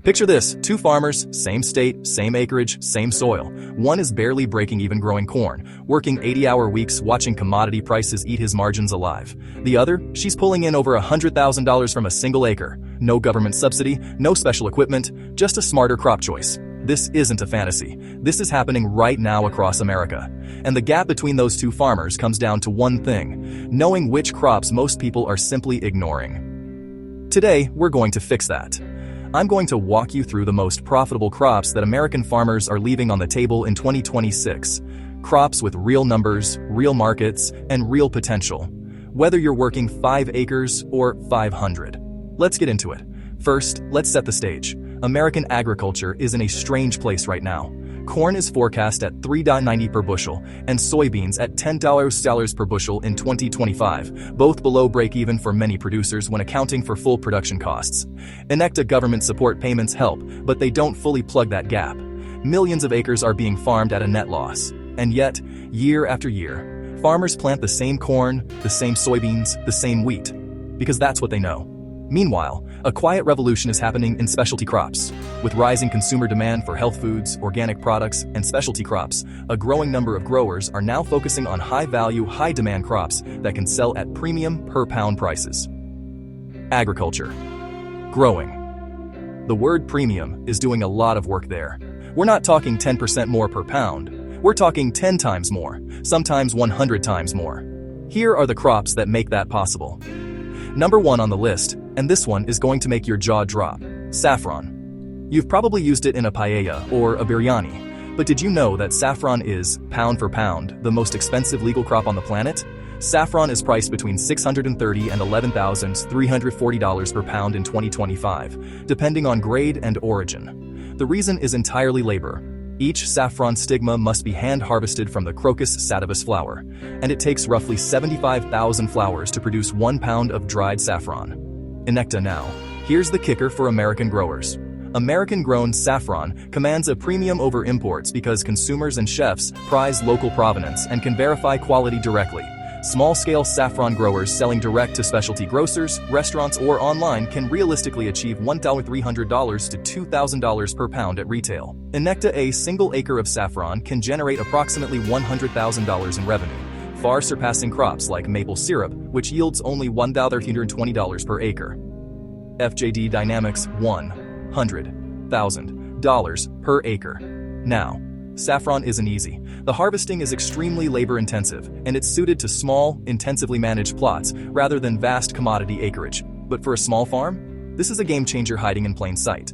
Picture this, two farmers, same state, same acreage, same soil. One is barely breaking even growing corn, working 80-hour weeks watching commodity prices eat his margins alive. The other, she's pulling in over $100,000 from a single acre. No government subsidy, no special equipment, just a smarter crop choice. This isn't a fantasy. This is happening right now across America. And the gap between those two farmers comes down to one thing: knowing which crops most people are simply ignoring. Today, we're going to fix that. I'm going to walk you through the most profitable crops that American farmers are leaving on the table in 2026. Crops with real numbers, real markets, and real potential. Whether you're working 5 acres or 500. Let's get into it. First, let's set the stage. American agriculture is in a strange place right now. Corn is forecast at $3.90 per bushel, and soybeans at $10 per bushel in 2025, both below break-even for many producers when accounting for full production costs. INECTA government support payments help, but they don't fully plug that gap. Millions of acres are being farmed at a net loss. And yet, year after year, farmers plant the same corn, the same soybeans, the same wheat, because that's what they know. Meanwhile, a quiet revolution is happening in specialty crops. With rising consumer demand for health foods, organic products, and specialty crops, a growing number of growers are now focusing on high-value, high-demand crops that can sell at premium per-pound prices. Agriculture. Growing. The word premium is doing a lot of work there. We're not talking 10% more per pound. We're talking 10 times more, sometimes 100 times more. Here are the crops that make that possible. Number 1 on the list, and this one is going to make your jaw drop: saffron. You've probably used it in a paella or a biryani, but did you know that saffron is, pound for pound, the most expensive legal crop on the planet? Saffron is priced between $630 and $11,340 per pound in 2025, depending on grade and origin. The reason is entirely labor. Each saffron stigma must be hand-harvested from the Crocus sativus flower, and it takes roughly 75,000 flowers to produce 1 pound of dried saffron. INECTA now. Here's the kicker for American growers. American-grown saffron commands a premium over imports because consumers and chefs prize local provenance and can verify quality directly. Small-scale saffron growers selling direct to specialty grocers, restaurants, or online can realistically achieve $1,300 to $2,000 per pound at retail. INECTA: a single acre of saffron can generate approximately $100,000 in revenue, far surpassing crops like maple syrup, which yields only $1,320 per acre. FJD Dynamics: $100,000 per acre. Now, saffron isn't easy. The harvesting is extremely labor-intensive, and it's suited to small, intensively managed plots rather than vast commodity acreage. But for a small farm, this is a game-changer hiding in plain sight.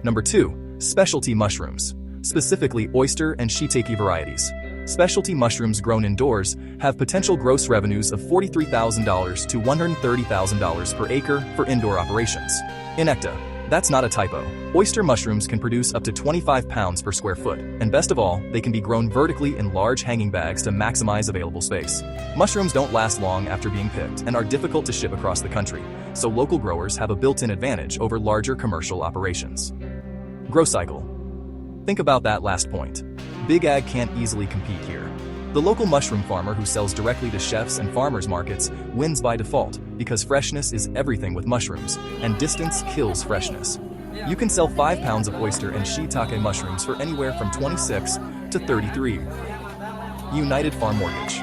Number 2, specialty mushrooms, specifically oyster and shiitake varieties. Specialty mushrooms grown indoors have potential gross revenues of $43,000 to $130,000 per acre for indoor operations. INECTA: that's not a typo. Oyster mushrooms can produce up to 25 pounds per square foot, and best of all, they can be grown vertically in large hanging bags to maximize available space. Mushrooms don't last long after being picked and are difficult to ship across the country, so local growers have a built-in advantage over larger commercial operations. Grow cycle. Think about that last point. Big Ag can't easily compete here. The local mushroom farmer who sells directly to chefs and farmers markets wins by default because freshness is everything with mushrooms, and distance kills freshness. You can sell 5 pounds of oyster and shiitake mushrooms for anywhere from $26 to $33. United Farm Mortgage.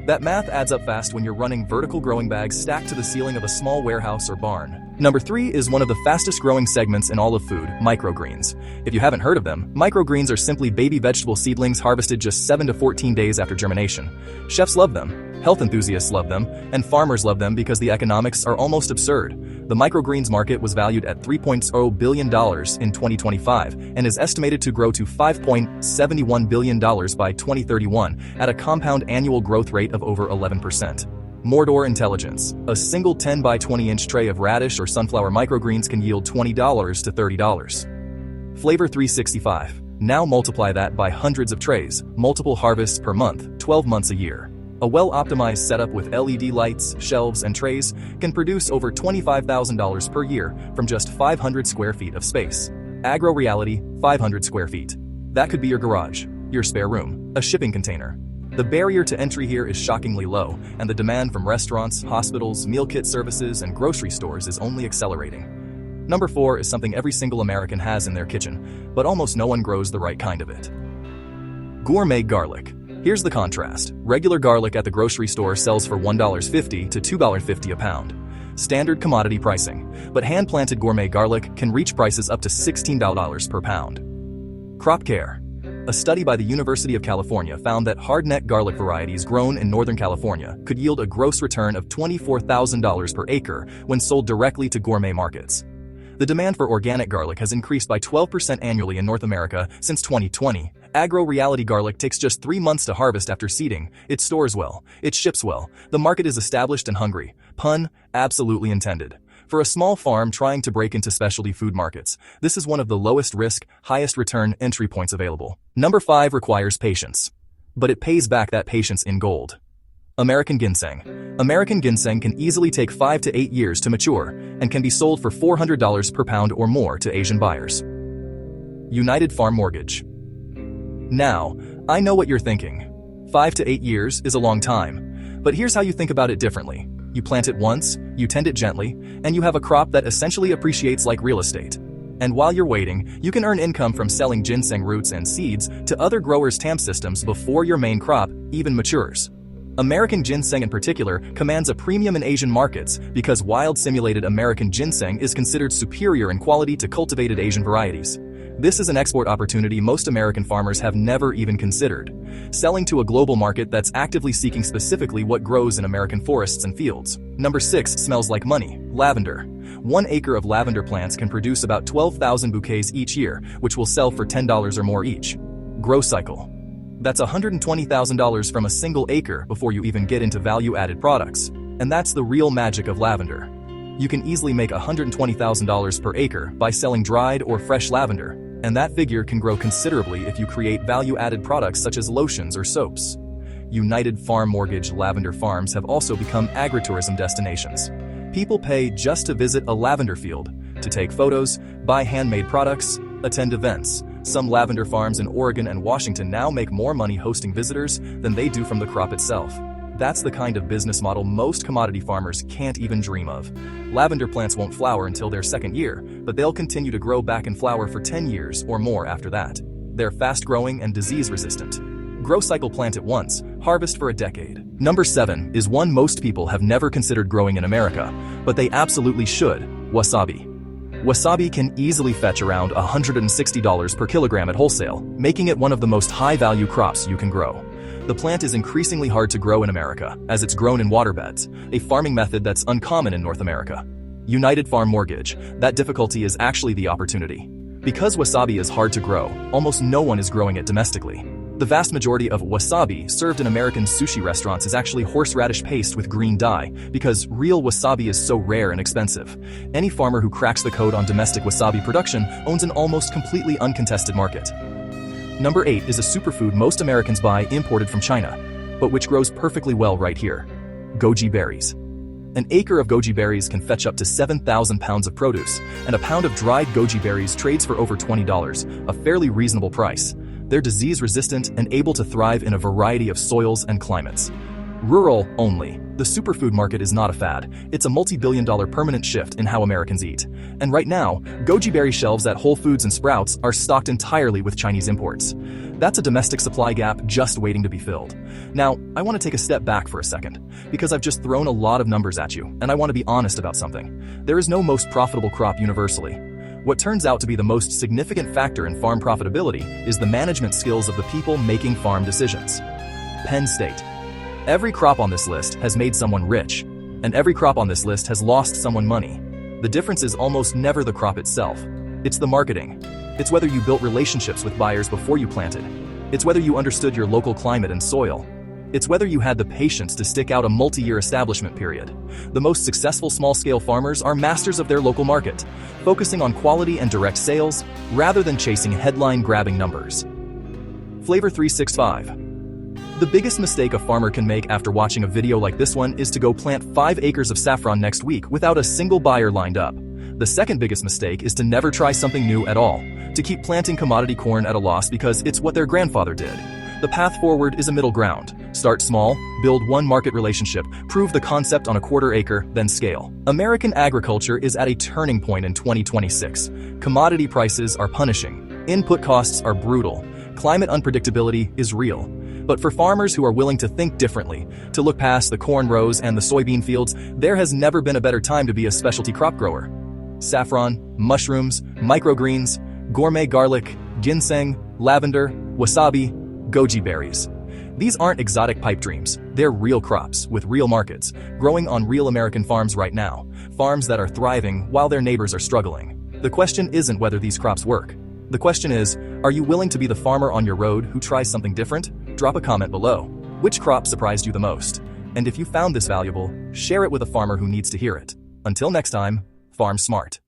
That math adds up fast when you're running vertical growing bags stacked to the ceiling of a small warehouse or barn. Number 3 is one of the fastest growing segments in all of food: microgreens. If you haven't heard of them, microgreens are simply baby vegetable seedlings harvested just 7 to 14 days after germination. Chefs love them, health enthusiasts love them, and farmers love them because the economics are almost absurd. The microgreens market was valued at $3.0 billion in 2025 and is estimated to grow to $5.71 billion by 2031 at a compound annual growth rate of over 11%. Mordor Intelligence. A single 10 by 20 inch tray of radish or sunflower microgreens can yield $20 to $30. Flavor 365. Now multiply that by hundreds of trays, multiple harvests per month, 12 months a year. A well-optimized setup with LED lights, shelves, and trays can produce over $25,000 per year from just 500 square feet of space. Agro Reality, 500 square feet. That could be your garage, your spare room, a shipping container. The barrier to entry here is shockingly low, and the demand from restaurants, hospitals, meal kit services, and grocery stores is only accelerating. Number 4 is something every single American has in their kitchen, but almost no one grows the right kind of it. Gourmet garlic. Here's the contrast. Regular garlic at the grocery store sells for $1.50 to $2.50 a pound. Standard commodity pricing, but hand-planted gourmet garlic can reach prices up to $16 per pound. Crop care. A study by the University of California found that hardneck garlic varieties grown in Northern California could yield a gross return of $24,000 per acre when sold directly to gourmet markets. The demand for organic garlic has increased by 12% annually in North America since 2020. Agro-reality garlic takes just 3 months to harvest after seeding. It stores well. It ships well. The market is established and hungry. Pun absolutely intended. For a small farm trying to break into specialty food markets, this is one of the lowest risk, highest return entry points available. Number 5 requires patience. But it pays back that patience in gold. American ginseng. American ginseng can easily take 5 to 8 years to mature and can be sold for $400 per pound or more to Asian buyers. United Farm Mortgage. Now, I know what you're thinking. 5 to 8 years is a long time, but here's how you think about it differently. You plant it once, you tend it gently, and you have a crop that essentially appreciates like real estate. And while you're waiting, you can earn income from selling ginseng roots and seeds to other growers' TAM systems before your main crop even matures. American ginseng in particular commands a premium in Asian markets because wild simulated American ginseng is considered superior in quality to cultivated Asian varieties. This is an export opportunity most American farmers have never even considered, selling to a global market that's actively seeking specifically what grows in American forests and fields. Number 6 smells like money. Lavender. 1 acre of lavender plants can produce about 12,000 bouquets each year, which will sell for $10 or more each. Grow cycle. That's $120,000 from a single acre before you even get into value-added products. And that's the real magic of lavender. You can easily make $120,000 per acre by selling dried or fresh lavender, and that figure can grow considerably if you create value-added products such as lotions or soaps. United Farm Mortgage lavender farms have also become agritourism destinations. People pay just to visit a lavender field, to take photos, buy handmade products, attend events. Some lavender farms in Oregon and Washington now make more money hosting visitors than they do from the crop itself. That's the kind of business model most commodity farmers can't even dream of. Lavender plants won't flower until their second year, but they'll continue to grow back and flower for 10 years or more after that. They're fast-growing and disease-resistant. Grow cycle plant it once, harvest for a decade. Number 7 is one most people have never considered growing in America, but they absolutely should: wasabi. Wasabi can easily fetch around $160 per kilogram at wholesale, making it one of the most high-value crops you can grow. The plant is increasingly hard to grow in America, as it's grown in waterbeds, a farming method that's uncommon in North America. United Farm Mortgage. That difficulty is actually the opportunity. Because wasabi is hard to grow, almost no one is growing it domestically. The vast majority of wasabi served in American sushi restaurants is actually horseradish paste with green dye, because real wasabi is so rare and expensive. Any farmer who cracks the code on domestic wasabi production owns an almost completely uncontested market. Number 8 is a superfood most Americans buy imported from China, but which grows perfectly well right here: goji berries. An acre of goji berries can fetch up to 7,000 pounds of produce, and a pound of dried goji berries trades for over $20, a fairly reasonable price. They're disease-resistant and able to thrive in a variety of soils and climates. Rural only. The superfood market is not a fad. It's a multi-billion-dollar permanent shift in how Americans eat. And right now, goji berry shelves at Whole Foods and Sprouts are stocked entirely with Chinese imports. That's a domestic supply gap just waiting to be filled. Now, I want to take a step back for a second, because I've just thrown a lot of numbers at you, and I want to be honest about something. There is no most profitable crop universally. What turns out to be the most significant factor in farm profitability is the management skills of the people making farm decisions. Penn State. Every crop on this list has made someone rich, and every crop on this list has lost someone money. The difference is almost never the crop itself. It's the marketing. It's whether you built relationships with buyers before you planted. It's whether you understood your local climate and soil. It's whether you had the patience to stick out a multi-year establishment period. The most successful small-scale farmers are masters of their local market, focusing on quality and direct sales rather than chasing headline-grabbing numbers. Flavor 365. The biggest mistake a farmer can make after watching a video like this one is to go plant 5 acres of saffron next week without a single buyer lined up. The second biggest mistake is to never try something new at all, to keep planting commodity corn at a loss because it's what their grandfather did. The path forward is a middle ground. Start small, build one market relationship, prove the concept on a quarter acre, then scale. American agriculture is at a turning point in 2026. Commodity prices are punishing. Input costs are brutal. Climate unpredictability is real. But for farmers who are willing to think differently, to look past the corn rows and the soybean fields, there has never been a better time to be a specialty crop grower. Saffron, mushrooms, microgreens, gourmet garlic, ginseng, lavender, wasabi, goji berries. These aren't exotic pipe dreams. They're real crops with real markets, growing on real American farms right now, farms that are thriving while their neighbors are struggling. The question isn't whether these crops work. The question is, are you willing to be the farmer on your road who tries something different? Drop a comment below. Which crop surprised you the most? And if you found this valuable, share it with a farmer who needs to hear it. Until next time, farm smart.